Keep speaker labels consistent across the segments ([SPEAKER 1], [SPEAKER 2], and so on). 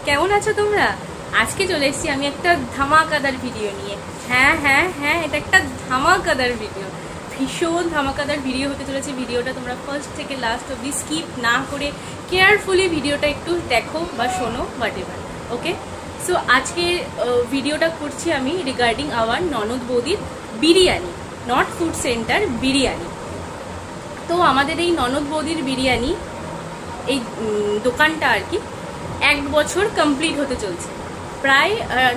[SPEAKER 1] কেমন আছো তোমরা? আজকে চলে এসেছি আমি একটা ধামাকাদার ভিডিও নিয়ে। হ্যাঁ, এটা একটা ধামাকাদার ভিডিও, ভীষণ ধামাকাদার ভিডিও হতে চলেছে। ভিডিওটা তোমরা ফার্স্ট থেকে লাস্ট অবধি স্কিপ না করে কেয়ারফুলি ভিডিওটা একটু দেখো বা শোনো, হোয়াট এভার। ওকে, সো আজকে ভিডিওটা করছি আমি রিগার্ডিং আওয়ার ননদ বৌদির biryani, not food centre, biryani. তো আমাদের এই ননদ বৌদির বিরিয়ানি এই দোকানটা আর কি 1 বছর কমপ্লিট হতে চলছে। প্রায়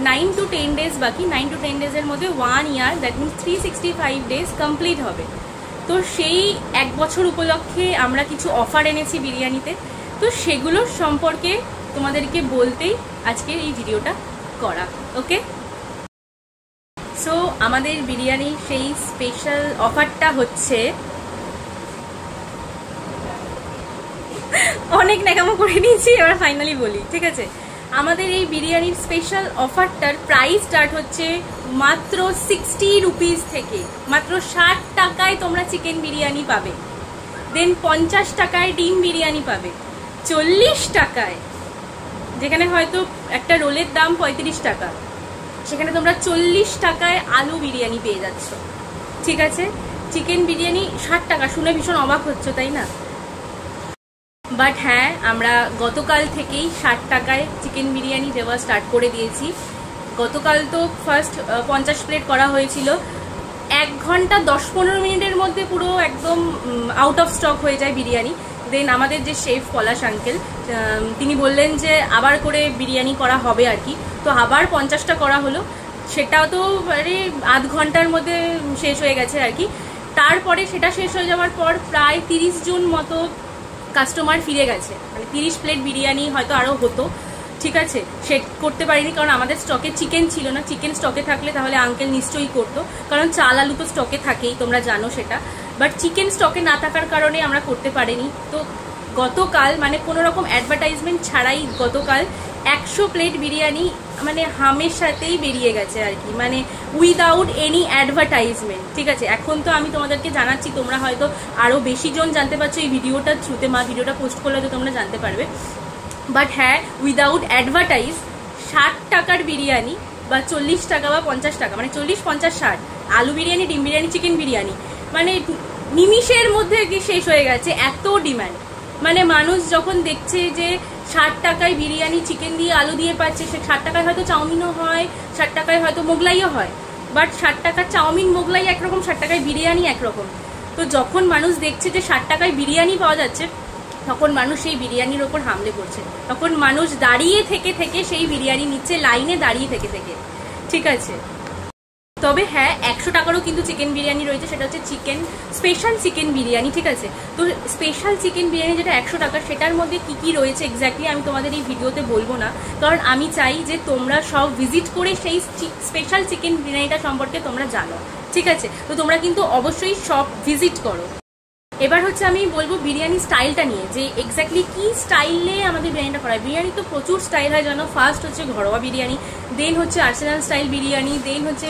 [SPEAKER 1] 9 to 10 ডেজ বাকি। 9 to 10 ডেজের মধ্যে 1 ইয়ার, দ্যাট মিনস 365 ডেজ কমপ্লিট হবে। তো সেই 1 বছর উপলক্ষে আমরা কিছু অফার এনেছি বিরিয়ানিতে, তো সেগুলোর সম্পর্কে তোমাদেরকে বলতেই আজকে এই ভিডিওটা করা। ওকে, সো আমাদের বিরিয়ানির সেই স্পেশাল অফারটা হচ্ছে, অনেক ন্যাকামো করে নিয়েছি, এবার ফাইনালি বলি, ঠিক আছে। আমাদের এই বিরিয়ানির স্পেশাল অফারটার প্রাইস স্টার্ট হচ্ছে মাত্র 60 রুপিস থেকে। মাত্র 60 টাকায় তোমরা চিকেন বিরিয়ানি পাবে, দেন 50 টাকায় ডিম বিরিয়ানি পাবে, 40 টাকায়, যেখানে হয়তো একটা রোলের দাম 35 টাকা, সেখানে তোমরা 40 টাকায় আলু বিরিয়ানি পেয়ে যাচ্ছ, ঠিক আছে। চিকেন বিরিয়ানি 60 টাকা শুনে ভীষণ অবাক হচ্ছে, তাই না? বাট হ্যাঁ, আমরা গতকাল থেকেই 60 টাকায় চিকেন বিরিয়ানি দেওয়া স্টার্ট করে দিয়েছি। গতকাল তো ফার্স্ট 50 প্লেট করা হয়েছিল, 1 ঘন্টা 10-15 মিনিটের মধ্যে পুরো একদম আউট অফ স্টক হয়ে যায় বিরিয়ানি। দেন আমাদের যে শেফ পলাশ আঙ্কেল, তিনি বললেন যে আবার করে বিরিয়ানি করা হবে আর কি। তো আবার 50টা করা হলো, সেটাও তো আধ ঘন্টার মধ্যে শেষ হয়ে গেছে আর কি। তারপরে সেটা শেষ হয়ে যাওয়ার পর প্রায় 30 জন মতো কাস্টমার ফিরে গেছে, মানে 30 প্লেট বিরিয়ানি হয়তো আরও হতো, ঠিক আছে। সে করতে পারিনি কারণ আমাদের স্টকে চিকেন ছিল না। চিকেন স্টকে থাকলে তাহলে আঙ্কেল নিশ্চয়ই করতো, কারণ চাল আলু তো স্টকে থাকেই, তোমরা জানো সেটা। বাট চিকেন স্টকে না থাকার কারণে আমরা করতে পারিনি। তো গতকাল মানে কোনো রকম অ্যাডভার্টাইজমেন্ট ছাড়াই গতকাল 100 প্লেট বিরিয়ানি মানে হামেশাতেই বেরিয়ে গেছে আর কি, মানে উইদাউট এনি অ্যাডভার্টাইজমেন্ট, ঠিক আছে। এখন তো আমি তোমাদেরকে জানাচ্ছি, তোমরা হয়তো আরও বেশি জন জানতে পারছো এই ভিডিওটার থ্রুতে, ভিডিওটা পোস্ট করলে তো তোমরা জানতে পারবে। বাট হ্যাঁ, উইদাউট অ্যাডভার্টাইজ 60 টাকার বিরিয়ানি বা 40 টাকা বা 50 টাকা, মানে 40, 50, 60 আলু বিরিয়ানি, ডিম বিরিয়ানি, চিকেন বিরিয়ানি, মানে নিমিষের মধ্যে কি শেষ হয়ে গেছে, এত ডিম্যান্ড। মানে মানুষ যখন দেখছে যে 60 টাকায় বিরিয়ানি চিকেন দিয়ে আলু দিয়ে পাচ্ছে, সে 60 টাকায় হয়তো চাউমিনও হয়, 60 টাকায় হয়তো মোগলাইও হয়, বাট 60 টাকার চাউমিন মোগলাই একরকম, 60 টাকায় বিরিয়ানি একরকম। তো যখন মানুষ দেখছে যে 60 টাকায় বিরিয়ানি পাওয়া যাচ্ছে, তখন মানুষ সেই বিরিয়ানির ওপর হামলে করছে, তখন মানুষ দাঁড়িয়ে থেকে থেকে সেই বিরিয়ানি নিচ্ছে, লাইনে দাঁড়িয়ে থেকে থেকে, ঠিক আছে। তবে হ্যাঁ, 100 টাকারও কিন্তু চিকেন বিরিয়ানি রয়েছে, সেটা হচ্ছে চিকেন স্পেশাল চিকেন বিরিয়ানি, ঠিক আছে। তো স্পেশাল চিকেন বিরিয়ানি যেটা 100 টাকা, সেটার মধ্যে কি কি রয়েছে এক্স্যাক্টলি আমি তোমাদের এই ভিডিওতে বলবো না, কারণ আমি চাই যে তোমরা সব ভিজিট করে সেই স্পেশাল চিকেন বিরিয়ানিটা সম্পর্কে তোমরা জানো, ঠিক আছে। তো তোমরা কিন্তু অবশ্যই সব ভিজিট করো। এবার হচ্ছে আমি বলবো বিরিয়ানি স্টাইলটা নিয়ে, যে এক্স্যাক্টলি কি স্টাইলে আমাদের বিরিয়ানিটা করা হয়। বিরিয়ানি তো প্রচুর স্টাইল হয় জানো। ফার্স্ট হচ্ছে ঘরোয়া বিরিয়ানি, দেন হচ্ছে আর্সেনাল স্টাইল বিরিয়ানি, দেন হচ্ছে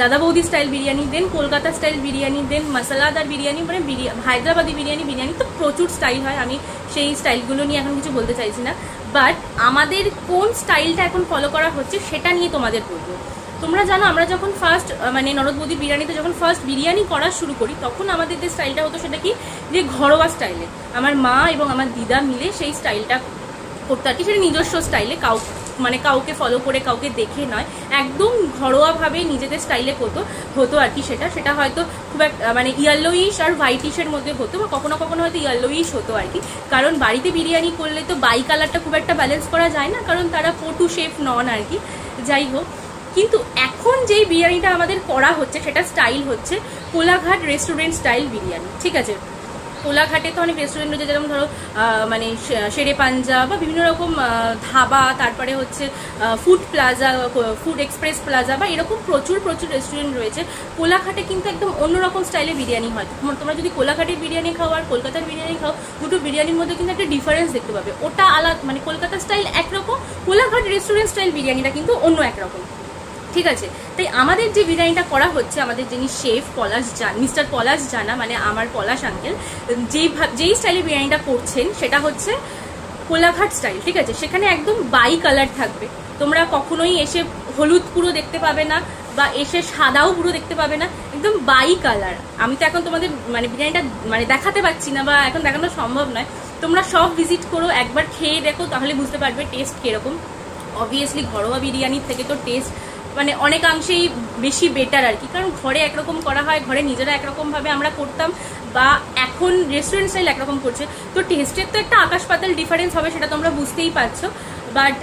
[SPEAKER 1] দাদা বৌদি স্টাইল বিরিয়ানি, দেন কলকাতা স্টাইল বিরিয়ানি, দেন মশলাদার বিরিয়ানি, মানে হায়দ্রাবাদি বিরিয়ানি তো প্রচুর স্টাইল হয়। আমি সেই স্টাইলগুলো নিয়ে এখন কিছু বলতে চাইছি না, বাট আমাদের কোন স্টাইলটা এখন ফলো করা হচ্ছে সেটা নিয়ে তোমাদের বলবো। তোমরা জানো, আমরা যখন ফার্স্ট মানে ননদ বৌদির বিরিয়ানিতে যখন ফার্স্ট বিরিয়ানি করা শুরু করি, তখন আমাদের যে স্টাইলটা হতো সেটা কি, যে ঘরোয়া স্টাইলে আমার মা এবং আমার দিদা মিলে সেই স্টাইলটা করতো আর কি। সেটা নিজস্ব স্টাইলে, কাউকে ফলো করে, কাউকে দেখে নয়, একদম ঘরোয়াভাবে নিজেদের স্টাইলে হতো আর কি। সেটা হয়তো খুব মানে ইয়েলোইশ আর হোয়াইটিশের মধ্যে হতো, বা কখনো কখনো হয়তো ইয়েলোইশ হতো আর কি। কারণ বাড়িতে বিরিয়ানি করলে তো বাই কালারটা খুব একটা ব্যালেন্স করা যায় না, কারণ তারা পটু শেফ নন আর কি। যাই হোক, কিন্তু এখন যেই বিরিয়ানিটা আমাদের করা হচ্ছে সেটা স্টাইল হচ্ছে কোলাঘাট রেস্টুরেন্ট স্টাইল বিরিয়ানি, ঠিক আছে। কোলাঘাটে তো অনেক রেস্টুরেন্ট রয়েছে, যেমন ধরো মানে শেরে পাঞ্জা বা বিভিন্ন রকম ধাবা, তারপরে হচ্ছে food plaza, food express plaza, বা এরকম প্রচুর রেস্টুরেন্ট রয়েছে। কোলাঘাটে কিন্তু একদম অন্যরকম স্টাইলে বিরিয়ানি হয়। তোমরা যদি কোলাঘাটের বিরিয়ানি খাও আর কলকাতার বিরিয়ানি খাও, দুটো বিরিয়ানির মধ্যে কিন্তু একটা ডিফারেন্স দেখতে পাবে। ওটা আলাদা, মানে কলকাতা স্টাইল একরকম, কোলাঘাট রেস্টুরেন্ট স্টাইল বিরিয়ানিটা কিন্তু অন্য একরকম, ঠিক আছে। তাই আমাদের যে বিরিয়ানিটা করা হচ্ছে, আমাদের যিনি শেফ মিস্টার পলাশ জানা, মানে আমার পলাশ আঙ্কেল যেই স্টাইলে বিরিয়ানিটা করছেন, সেটা হচ্ছে কোলাঘাট স্টাইল, ঠিক আছে? সেখানে একদম বাই কালার থাকবে, তোমরা কখনোই এসে হলুদ পুরো দেখতে পাবে না বা এসে সাদাও পুরো দেখতে পাবে না, একদম বাই কালার। আমি তো এখন তোমাদের মানে বিরিয়ানিটা মানে দেখাতে পারছি না বা এখন দেখানো সম্ভব নয়, তোমরা সব ভিজিট করো, একবার খেয়ে দেখো, তাহলে বুঝতে পারবে টেস্ট কিরকম। অবভিয়াসলি ঘরোয়া বিরিয়ানির থেকে তো টেস্ট মানে অনেকাংশেই বেশি বেটার আর কি, কারণ ঘরে একরকম করা হয়, ঘরে নিজেরা একরকমভাবে আমরা করতাম, বা এখন রেস্টুরেন্ট স্টাইল একরকম করছে, তো টেস্টের তো একটা আকাশ পাতাল ডিফারেন্স হবে, সেটা তোমরা বুঝতেই পারছো। বাট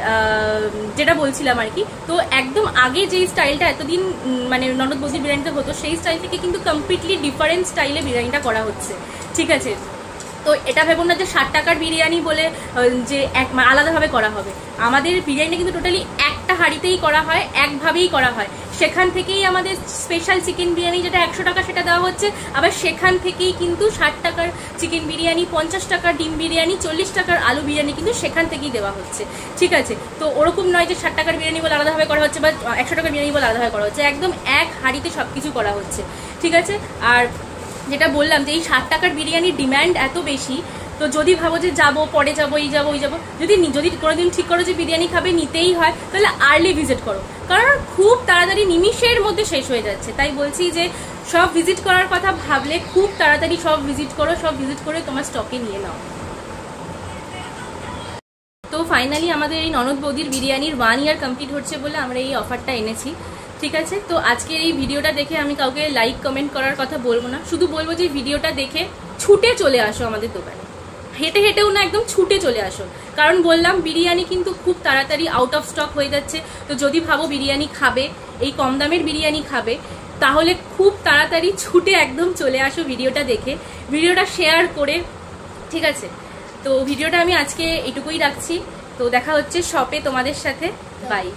[SPEAKER 1] যেটা বলছিলাম আর কি, তো একদম আগে যেই স্টাইলটা এতদিন মানে ননদ বৌদির বিরিয়ানিতে হতো, সেই স্টাইল থেকে কিন্তু কমপ্লিটলি ডিফারেন্ট স্টাইলে বিরিয়ানিটা করা হচ্ছে, ঠিক আছে? তো এটা ভেবো না যে 60 টাকার বিরিয়ানি বলে যে আলাদাভাবে করা হবে। আমাদের বিরিয়ানিটা কিন্তু টোটালি একটা হাঁড়িতেই করা হয়, একভাবেই করা হয়। সেখান থেকেই আমাদের স্পেশাল চিকেন বিরিয়ানি যেটা 100 টাকা সেটা দেওয়া হচ্ছে, আবার সেখান থেকেই কিন্তু 60 টাকার চিকেন বিরিয়ানি, 50 টাকার ডিম বিরিয়ানি, 40 টাকার আলু বিরিয়ানি কিন্তু সেখান থেকেই দেওয়া হচ্ছে, ঠিক আছে? তো ওরকম নয় যে 60 টাকার বিরিয়ানি বলে আলাদাভাবে করা হচ্ছে বা 100 টাকার বিরিয়ানি বলে আলাদাভাবে করা হচ্ছে, একদম এক হাঁড়িতে সব কিছু করা হচ্ছে, ঠিক আছে? আর যেটা বললাম যে এই 60 টাকার বিরিয়ানির ডিম্যান্ড এত বেশি, তো যদি ভাবো যে যাবো, পরে যাবো, এই যাবো ওই যাবো, যদি কোনোদিন ঠিক করো যে বিরিয়ানি খাবে, নিতেই হয়, তাহলে আর্লি ভিজিট করো, কারণ খুব তাড়াতাড়ি নিমিষের মধ্যে শেষ হয়ে যাচ্ছে। তাই বলছি যে সব ভিজিট করার কথা ভাবলে খুব তাড়াতাড়ি সব ভিজিট করো, সব ভিজিট করে তোমার স্টকে নিয়ে নাও। তো ফাইনালি আমাদের এই ননদ বৌদির বিরিয়ানির 1 ইয়ার কমপ্লিট হচ্ছে বলে আমরা এই অফারটা এনেছি, ঠিক আছে? তো আজকের এই ভিডিওটা দেখে আমি কাউকে লাইক কমেন্ট করার কথা বলবো না, শুধু বলবো যে ভিডিওটা দেখে ছুটে চলে আসো আমাদের দোকানে, হেঁটে হেঁটেও না, একদম ছুটে চলে আসো, কারণ বললাম বিরিয়ানি কিন্তু খুব তাড়াতাড়ি আউট অফ স্টক হয়ে যাচ্ছে। তো যদি ভাবো বিরিয়ানি খাবে, এই কম দামের বিরিয়ানি খাবে, তাহলে খুব তাড়াতাড়ি ছুটে একদম চলে আসো ভিডিওটা দেখে, ভিডিওটা শেয়ার করে, ঠিক আছে? তো ভিডিওটা আমি আজকে এটুকুই রাখছি, তো দেখা হচ্ছে শপে তোমাদের সাথে, বাই।